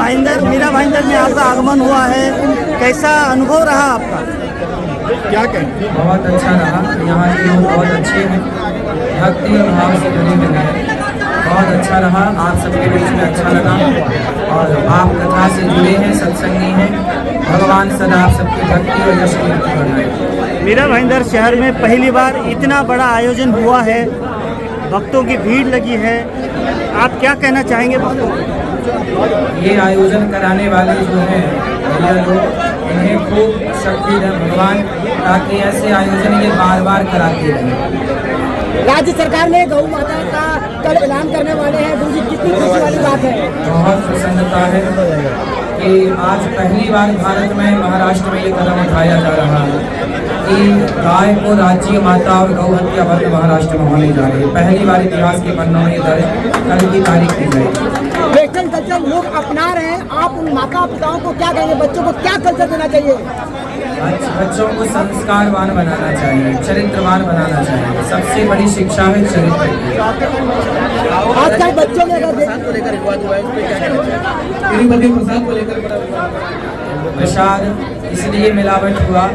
मीरा भाईंदर में आपका आगमन हुआ है, कैसा अनुभव रहा आपका? क्या कहें? बहुत अच्छा रहा। यहाँ के लोग बहुत अच्छे हैं, भक्ति और भाव से जुड़े हुए हैं। बहुत अच्छा रहा, आप सबके बीच में अच्छा लगा और आप कथा से जुड़े हैं, सत्संगी हैं। भगवान सदा आप सबकी भक्ति और यश कीर्ति बढ़ाए। मीरा भाईंदर शहर में पहली बार इतना बड़ा आयोजन हुआ है, भक्तों की भीड़ लगी है, आप क्या कहना चाहेंगे भक्तों को? ये आयोजन कराने वाले जो हैं भैया लोग, इन्हें खूब शक्ति दें भगवान, ताकि ऐसे आयोजन ये बार बार कराते रहें। राज्य सरकार ने गौ माता का कल ऐलान करने वाले हैं, गुरु जी कितनी खुशी वाली बात है। बहुत प्रसन्नता है कि आज पहली बार भारत में महाराष्ट्र में ये कदम उठाया जा रहा है कि गाय को राज्य माता और गौ हत्या बंद महाराष्ट्र में होने जा रही है। पहली बार इतिहास के पन्नों में दर्ज कल की तारीख दी गई। वेस्टर्न कल्चर लोग अपना रहे हैं, आप उन माता पिताओं को क्या कहेंगे? बच्चों को क्या कल्चर देना चाहिए? बच्चों को संस्कारवान बनाना चाहिए, चरित्रवान बनाना चाहिए। सबसे बड़ी शिक्षा है चरित्र की। आजकल बच्चों में अगर प्रसाद इसलिए मिलावट हुआ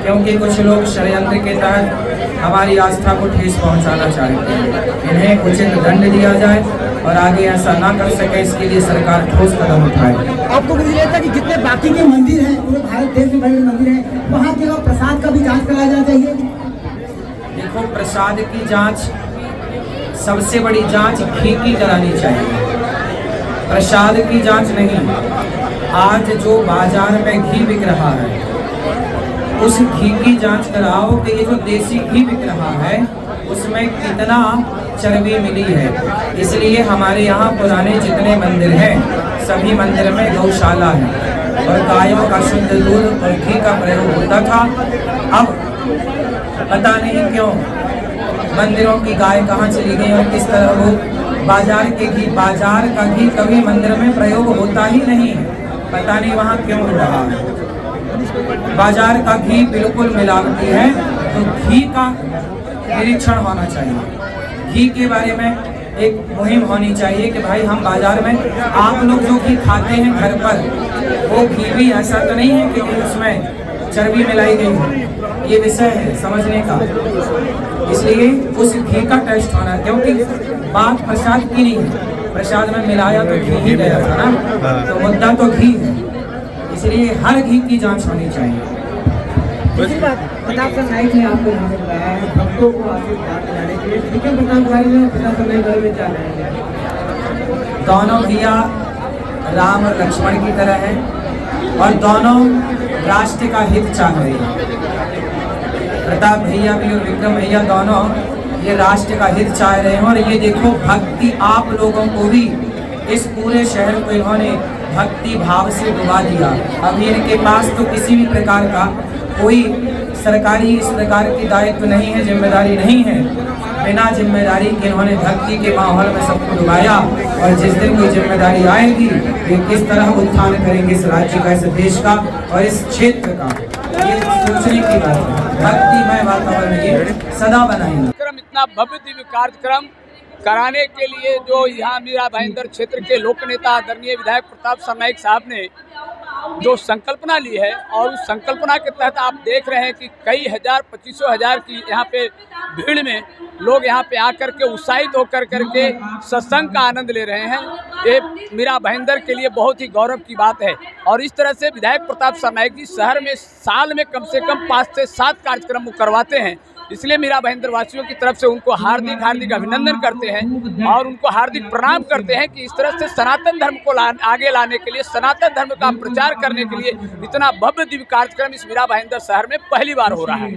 क्योंकि कुछ लोग षड्यंत्र के तहत हमारी आस्था को ठेस पहुंचाना चाहते हैं। इन्हें उचित दंड दिया जाए और आगे ऐसा ना कर सके, इसके लिए सरकार ठोस कदम उठाए। आपको मुझे लगता है कि जितने बाकी के मंदिर हैं, पूरे भारत देश में बड़े मंदिर हैं, वहाँ के प्रसाद का भी जांच कराया जाना चाहिए। देखो, प्रसाद की जांच, सबसे बड़ी जांच घी की करानी चाहिए, प्रसाद की जांच नहीं। आज जो बाजार में घी बिक रहा है, उस घी की जांच कराओ कि ये जो देसी घी बिक रहा है उसमें कितना चर्बी मिली है। इसलिए हमारे यहाँ पुराने जितने मंदिर हैं, सभी मंदिर में गौशाला है और गायों का शुद्ध दूध और घी का प्रयोग होता था। अब पता नहीं क्यों मंदिरों की गाय कहाँ चली गई और किस तरह वो बाजार के घी, बाजार का घी कभी मंदिर में प्रयोग होता ही नहीं है। पता नहीं वहाँ क्यों हो रहा है। बाजार का घी बिल्कुल मिलावटी है, तो घी का निरीक्षण होना चाहिए। घी के बारे में एक मुहिम होनी चाहिए कि भाई हम बाजार में आप लोग जो घी खाते हैं घर पर, वो घी भी ऐसा तो नहीं है कि उसमें चर्बी मिलाई गई है। ये विषय है समझने का, इसलिए उस घी का टेस्ट होना, क्योंकि बात प्रसाद की नहीं है। प्रसाद में मिलाया तो घी ही गया था ना, तो मुद्दा तो घी है, इसलिए हर घी की जांच होनी चाहिए। दूसरी बात, प्रताप सिंह नाइक ने आपको यहाँ से बुलाया है भक्तों को आशीर्वाद दिलाने के लिए, लेकिन प्रताप भाई ने प्रताप सिंह नाइक घर में जा रहे हैं। दोनों भैया राम और लक्ष्मण की तरह हैं और दोनों राष्ट्र का हित चाह रहे हैं। प्रताप भैया भी और विक्रम भैया दोनों ये राष्ट्र का हित चाह रहे हैं। और ये देखो, भक्ति आप लोगों को भी, इस पूरे शहर को इन्होंने भक्ति भाव से डुबा दिया। अभी इनके पास तो किसी भी प्रकार का कोई सरकारी इस प्रकार की दायित्व नहीं है, जिम्मेदारी नहीं है। बिना जिम्मेदारी के इन्होंने भक्ति के माहौल में सबको डुबाया। और जिस दिन कोई जिम्मेदारी आएगी, ये किस तरह उत्थान करेंगे इस राज्य का, इस देश का और इस क्षेत्र का, ये सोचने की बात है। भक्तिमय वातावरण ये सदा बनाएंगे। इतना भव्य दिव्य कार्यक्रम कराने के लिए जो यहाँ मीरा भाईंदर क्षेत्र के लोक नेता आदरणीय विधायक प्रताप सिंह नाइक साहब ने जो संकल्पना ली है, और उस संकल्पना के तहत आप देख रहे हैं कि कई हजार, 2500 हजार की यहाँ पे भीड़ में लोग यहाँ पे आकर के उत्साहित होकर करके सत्संग का आनंद ले रहे हैं। ये मीरा भाईंदर के लिए बहुत ही गौरव की बात है। और इस तरह से विधायक प्रताप सिंह नाइक जी शहर में साल में कम से कम 5 से 7 कार्यक्रम करवाते हैं। इसलिए मीरा भाईंदर वासियों की तरफ से उनको हार्दिक अभिनंदन करते हैं और उनको हार्दिक प्रणाम करते हैं कि इस तरह से सनातन धर्म को आगे लाने के लिए, सनातन धर्म का प्रचार करने के लिए इतना भव्य दिव्य कार्यक्रम इस मीरा भाईंदर शहर में पहली बार हो रहा है।